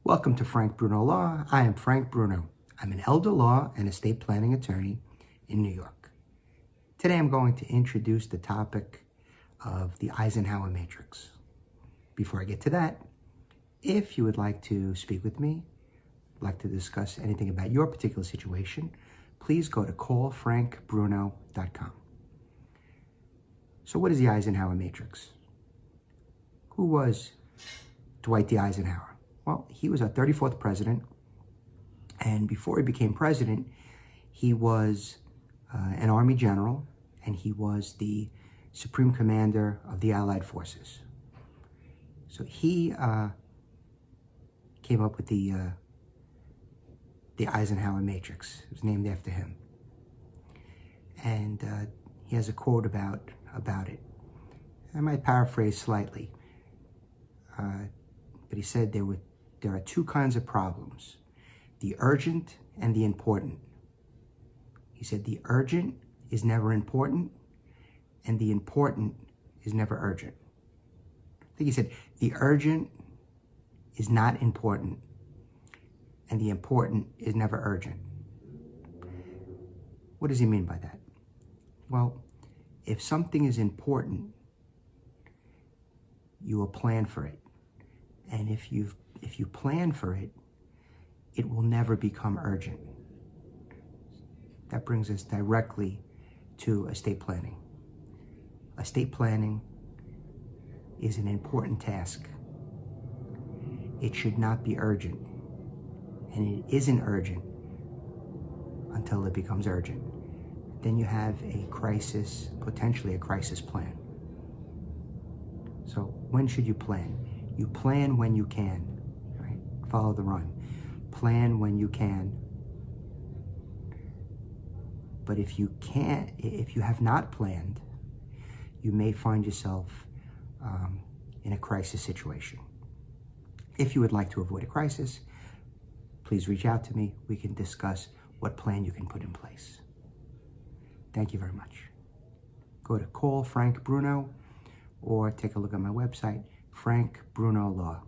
Welcome to Frank Bruno Law. I am Frank Bruno. I'm an elder law and estate planning attorney in New York. Today I'm going to introduce the topic of the Eisenhower Matrix. Before I get to that, if you would like to speak with me, like to discuss anything about your particular situation, please go to callfrankbruno.com. So what is the Eisenhower Matrix? Who was Dwight D. Eisenhower? Well, he was our 34th president, and before he became president, he was an Army general, and he was the Supreme Commander of the Allied Forces. So he came up with the Eisenhower Matrix. It was named after him. And he has a quote about it. I might paraphrase slightly, but he said there are two kinds of problems, the urgent and the important. He said the urgent is never important, and the important is never urgent. I think he said the urgent is not important, and the important is never urgent. What does he mean by that? Well, if something is important, you will plan for it. And if you plan for it, it will never become urgent. That brings us directly to estate planning. Estate planning is an important task. It should not be urgent. And it isn't urgent until it becomes urgent. Then you have a crisis, potentially a crisis plan. So when should you plan? You plan when you can, right? Follow the run. Plan when you can. But if you can't, if you have not planned, you may find yourself in a crisis situation. If you would like to avoid a crisis, please reach out to me. We can discuss what plan you can put in place. Thank you very much. Go to Call Frank Bruno or take a look at my website, Frank Bruno Law.